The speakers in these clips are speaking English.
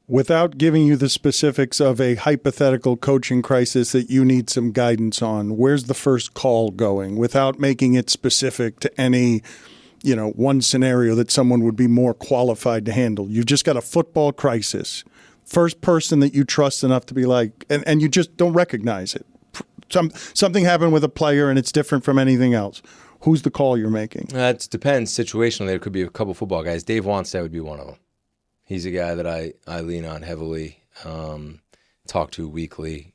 Without giving you the specifics of a hypothetical coaching crisis that you need some guidance on, where's the first call going? Without making it specific to any, one scenario that someone would be more qualified to handle. You've just got a football crisis. First person that you trust enough to be like, and you just don't recognize it. Something happened with a player and it's different from anything else. Who's the call you're making? It depends situationally. There could be a couple football guys. Dave Wannstedt would be one of them. He's a guy that I lean on heavily, talk to weekly,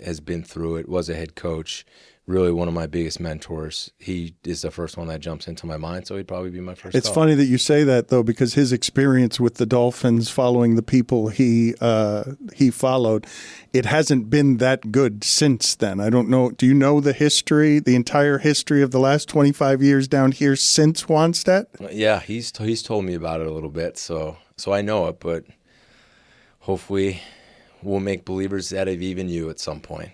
has been through it, was a head coach, really one of my biggest mentors. He is the first one that jumps into my mind, so he'd probably be my first It's call. funny that you say that, though, because his experience with the Dolphins following the people he followed, it hasn't been that good since then. I don't know. Do you know the history, the entire history of the last 25 years down here since Wannstedt? Yeah, he's told me about it a little bit, so I know it, but hopefully we'll make believers out of even you at some point.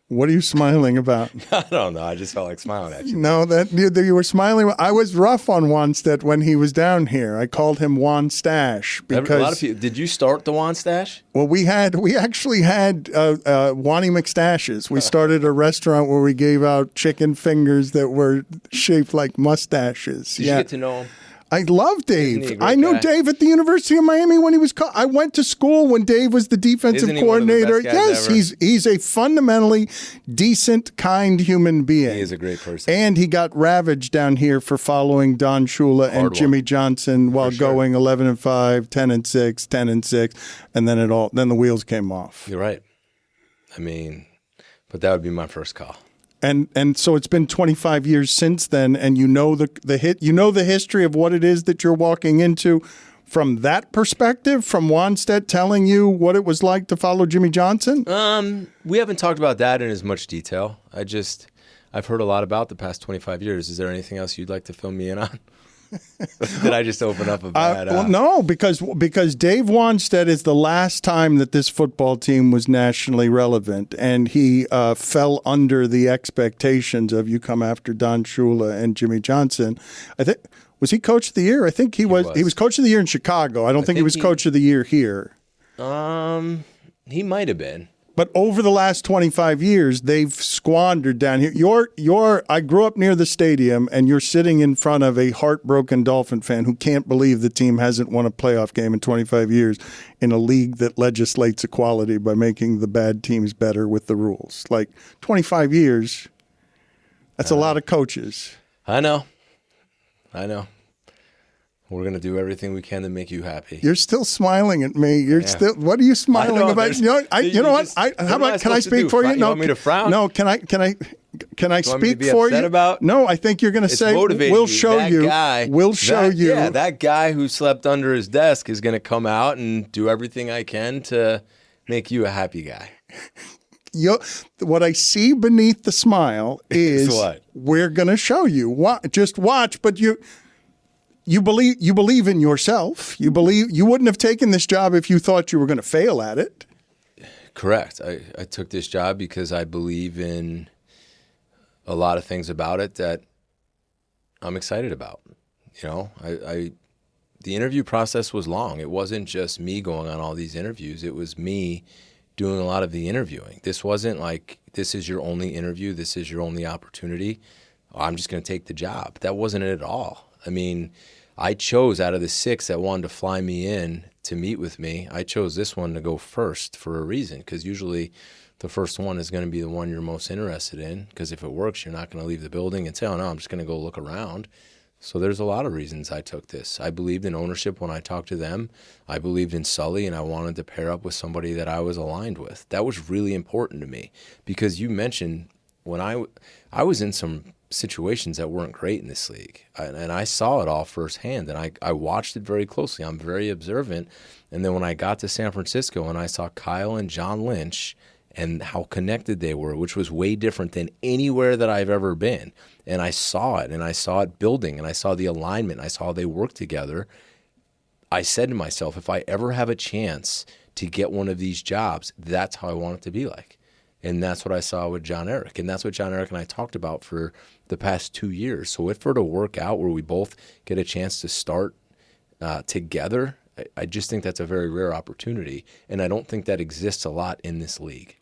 What are you smiling about? I don't know. I just felt like smiling at you. No, that you were smiling. I was rough on Wannstedt when he was down here. I called him Wanstache because a lot of people. Did you start the Wanstache? Well, we actually had Wani McStashes. We started a restaurant where we gave out chicken fingers that were shaped like mustaches. Did you get to know him? I love Dave. I know knew Dave at the University of Miami when he was. I went to school when Dave was the defensive coordinator. Yes, he's a fundamentally decent, kind human being. He is a great person, and he got ravaged down here for following Don Shula and Jimmy Johnson while going 11-5, 10-6, 10-6, and then the wheels came off. You're right. I mean, but that would be my first call. And so it's been 25 years since then, and you know the history of what it is that you're walking into from that perspective, from Wannstedt telling you what it was like to follow Jimmy Johnson? We haven't talked about that in as much detail. I've heard a lot about the past 25 years. Is there anything else you'd like to fill me in on? Did I just open up a bad? Well, no, because Dave Wannstedt is the last time that this football team was nationally relevant, and he fell under the expectations of you come after Don Shula and Jimmy Johnson. I think was he coach of the year? I think he was. He was coach of the year in Chicago. I don't think he was coach of the year here. He might have been. But over the last 25 years, they've squandered down here. I grew up near the stadium, and you're sitting in front of a heartbroken Dolphin fan who can't believe the team hasn't won a playoff game in 25 years in a league that legislates equality by making the bad teams better with the rules. Like 25 years, that's a lot of coaches. I know. We're going to do everything we can to make you happy. You're still smiling at me. What are you smiling about? You know what? How about, can I speak for you? You want me to frown? No, can I speak for you? About? No, I think you're going to say, we'll show you. We'll show you. Yeah, that guy who slept under his desk is going to come out and do everything I can to make you a happy guy. What I see beneath the smile is what? We're going to show you. Just watch, but you believe in yourself. You wouldn't have taken this job if you thought you were going to fail at it. Correct. I took this job because I believe in a lot of things about it that I'm excited about. The interview process was long. It wasn't just me going on all these interviews. It was me doing a lot of the interviewing. This wasn't like, this is your only interview, this is your only opportunity. I'm just going to take the job. That wasn't it at all. I mean, I chose out of the 6 that wanted to fly me in to meet with me, I chose this one to go first for a reason, because usually the first one is going to be the one you're most interested in, because if it works, you're not going to leave the building and say, oh, no, I'm just going to go look around. So there's a lot of reasons I took this. I believed in ownership when I talked to them. I believed in Sully, and I wanted to pair up with somebody that I was aligned with. That was really important to me, because you mentioned when I was in some situations that weren't great in this league. And I saw it all firsthand, and I watched it very closely. I'm very observant. And then when I got to San Francisco and I saw Kyle and John Lynch and how connected they were, which was way different than anywhere that I've ever been. And I saw it building, and I saw the alignment. I saw how they worked together. I said to myself, if I ever have a chance to get one of these jobs, that's how I want it to be like. And that's what I saw with John Eric. And that's what John Eric and I talked about for the past 2 years. So if for to work out where we both get a chance to start together I just think that's a very rare opportunity, and I don't think that exists a lot in this league.